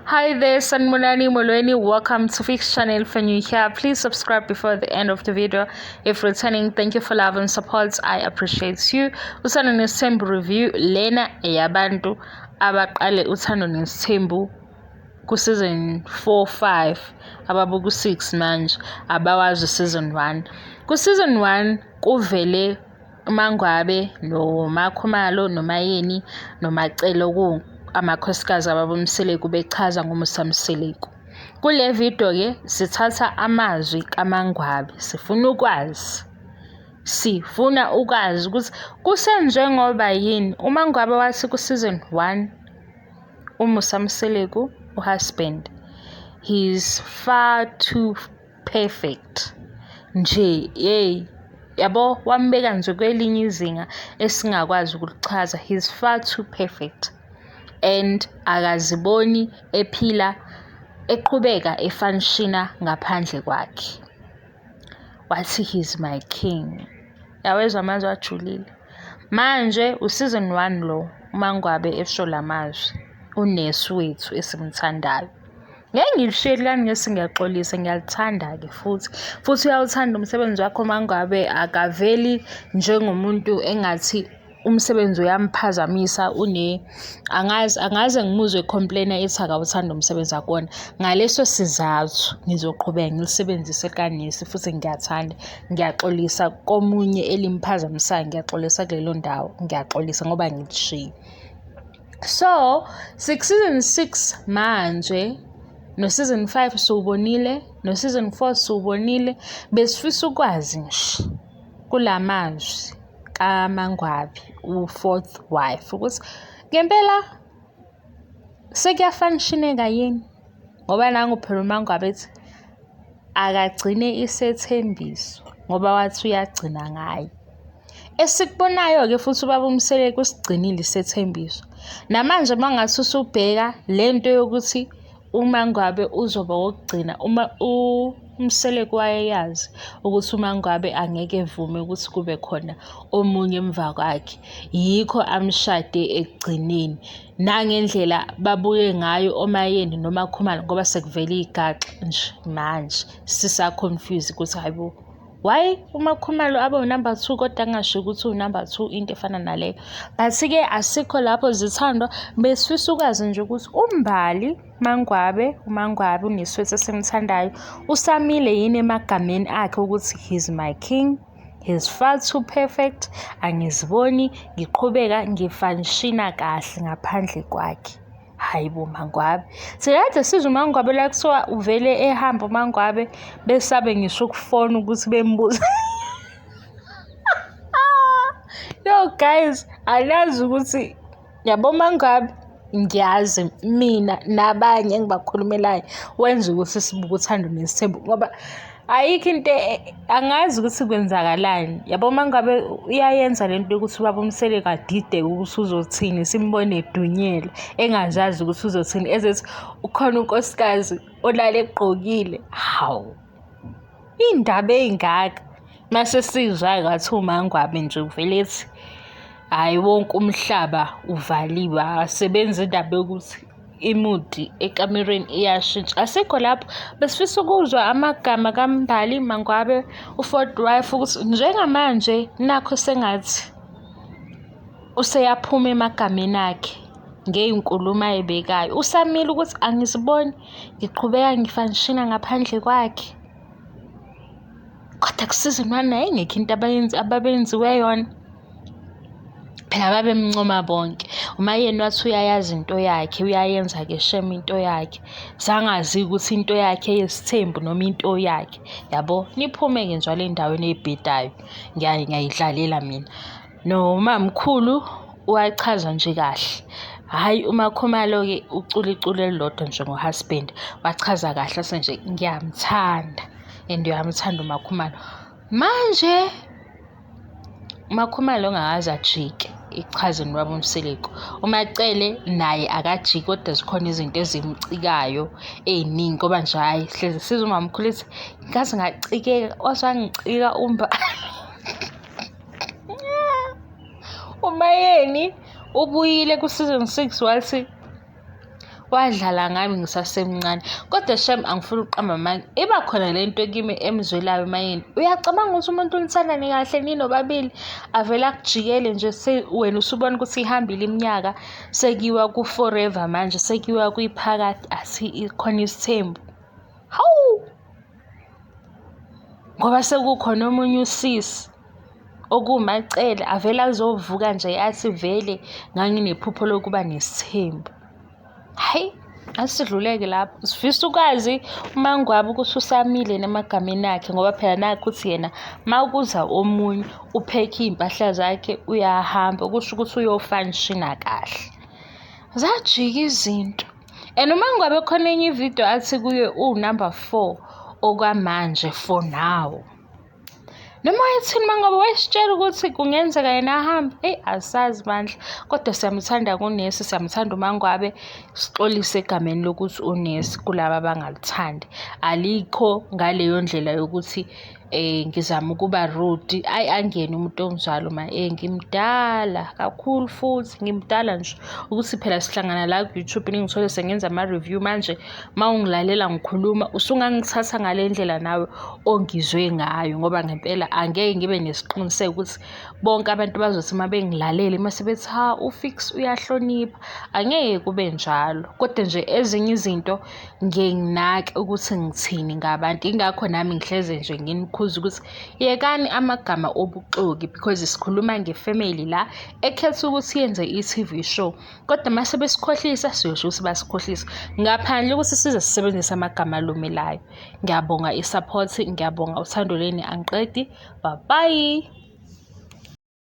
Hi there, Sanmunani Molweni. Welcome to Fix Channel. If you're new here, please subscribe before the end of the video. If returning, thank you for love and support. I appreciate you. Uthando Nes'thembu review lena eyabantu abaqale Uthando Nes'thembu ku season 4-5 ababuku 6 manje abawazi season 1. Ku season 1 kuvele Mangwabe no Makhumalo no Mayeni no Macelo amakhosikazi ababa Mseleku bechaza ngoMusa Mseleku. Kule video ke sithatha amazwi kaMangwabe. Sifuna ukwazi ukuthi kusenjengoba yini uMangwabe wathi ku season 1 uMusa Mseleku uhusband he's far too perfect nje yabo wambeka nje kwelinye izinga esingakwazi ukulichaza. He's far too perfect and akaziboni ephila eqhubeka efanshina ngaphandle kwakhe. Wathi he's my king. Yawezwa amazwi ajulile. Manje useason 1 lo uMangwabe esho lamazwi unesi wethu esimthandayo. Ngeke ngilishiyele lani ngese ngiyaxolisa, ngiyalithanda ke futhi uyawuthanda umsebenzi wakho Mangwabe. Akaveli njengomuntu engathi umsebenzi uyamphazamisa angaze ngimuzwe complainer ethi akawuthanda umsebenzi wakona. Ngaleso sizathu ngizoqhubeka ngilisebenzise kanisi futhi ngiyathanda. Ngiyaxolisa komunye elimphazamisayo, ngiyaxolisa kulelo ndawo, ngiyaxolisa ngoba ngilishiye. So season 6 manje no season 5 siwubonile, no season 4 siwubonile. Besifisa ukwazi nje kulamazwi kaMangwabe u4th wife ukuthi ngempela sekuyafanishineka yini, ngoba nangu phela uMangwabe ethi akagcine isethembiso ngoba wathi uyagcina ngayo. Esikubonayo ke futhi ubaba Mseleku usigcinile isethembiso. Namanje mangathi usubheka lento yokuthi uMangwabe uzoba wokugcina, uMseleku wayeyazi ukuthi uMangwabe angeke evume ukuthi kube khona omunye emva kwakhe, yikho amshade ekugcineni. Nangendlela babuye ngayo oMayeni noMakhumalo ngoba sekuvele igaxa nje manje sisa-confuse ukuthi hayibo, why uMakhumalo abe u-number 2 kodwa angasho ukuthi u-number 2 into efana naleyo. But-ke asikho lapho zithandwa. Besifisa ukwazi nje ukuthi uMbali uMangwabe uneswethu esimthandayo usamile yini emagameni akhe ukuthi he's my king, he's far too perfect, angiziboni ngiqhubeka ngifanishina kahle ngaphandle kwakhe. Hayibo Mangwabe, sikade sizwe uMangwabe la kuthiwa uvele ehamba uMangwabe besabe ngisho ukufona ukuthi bembuza. Yo guys, alazi ukuthi yabo Mangwabe, ngiyazi mina nabanye engibakhulumelayo wenza ukuthi sibuke Uthando Nes'thembu ngoba ayikho into angazi ukuthi kwenzakalani. Yabo Mangwabe uyayenza lento yokuthi ubaba Mseleku adide ukuthi uzothini, simbone edunyela engazazi ukuthi uzothini, ezethi ukhona unkosikazi olale egqokile. Hawu, indaba ey'ngaka mase sizwa ngathi uMangwabe nje uvele ethi hayi wonke umhlaba uvaliwe, asebenza indaba yokuthi imudi ekamereni iyashintsha. Asikho lapho besifisa ukuzwa amagama kaMbali Mangwabe u4th wife ukuthi njengamanje nakho sengathi useyaphuma emagameni akhe ngey'nkulumo ayebekayo. Usamile ukuthi angiziboni ngiqhubeka ngifanishina ngaphandle kwakhe. Kodwa ku-season 1 ayingekho into ababenziwe yona. Phela babemncoma bonke. uMayeni wathi uyayazi into yakhe, uyayenza-ke shame into yakhe. Zangazi ukuthi into yakhe yesithembu noma into yakhe. Yabo, niphume-ke njalo endaweni ey'bhedayo, ngiyayidlalela mina. Nomamkhulu uyachaza nje kahle. Hhayi uMakhumalo-ke ucula iculo elilodwa nje ngo-husband, wachaza kahle ase nje ngiyamthanda and uyamthanda uMakhumalo. Manje uMakhumalo ongakaze ajike ichazeni wabo Mseleku. uMacele naye akajiki kodwa zikhona izinto ezimcikayo ey'ningi ngoba nje hhayi hlezi sizwe umamkhulu ethi ngaze ngacikeka, wazangicika uMayeni ubuyile ku season 6 wathi wadlala ngami ngisasemncane. Kodwa shem angifuni ukuqamba amanga. Iba khona le nto kimi emzwelayo mayini. Uyacabanga ukuthi umuntu unithandani kahle ninobabili avele akujikele nje wena usubona ukuthi ihambile iminyaka sekuyiwa ku-forever manje sekuyiwa kwiphakade athi khona isithembu. Hawu! Ngoba sekukhona omunye usisi okumacele avele azovuka nje athi vele nganginephupho lokuba nesithembu. Hayi, asidluleke lapho. Sifisa ukwazi uMangwabe ukuthi usamile nemagameni akhe ngoba phela nakho uthi yena mawukuza omunye uphekhe iy'mpahla zakhe uyahamba kusho ukuthi uyofanishina kahle. Zajika izinto. And uMangwabe khona enye ividiyo athi kuye uNumber 4 okwamanje for now. Noma wayethini Mangwabe wayesitshela ukuthi kungenzeka yena ahambe. Eyi asazi bandla. Kodwa siyamthanda kuNesi, siyamthanda uMangwabe. Sixolise egameni lokuthi uNesi kulaba abangalithandi. Alikho ngaleyo ndlela yokuthi ngizama ukuba rude. Ayi angene umuntu onjalo ngimdala kakhulu futhi ngimdala nje ukuthi phela sihlangana la ku YouTube ngithole sengenza ama-review manje mawungilalela ngikhuluma usungangithatha ngale ndlela nawe ongizwe ngayo ngoba ngempela angeke ngibe nesiqiniseko ukuthi bonke abantu bazothi mabengilalele mase bethi ha uFix uyahlonipha. Angeke kube njalo. Kodwa nje ezinye izinto nginake ukuthi ngithini ngabantu. Ingakho nami ngihleze nje nginikhuza ukuthi yekani amagama obuxoki because sikhuluma ngefamily la ekhetha ukuthi yenze i-TV show. Kodwa mase besikhohlisa siyosho ukuthi basikhohlisa ngaphandle ukuthi size sisebenzise amagama alumelayo. Ngiyabonga i-support, ngiyabonga uthando leni angiqedi. Bye bye.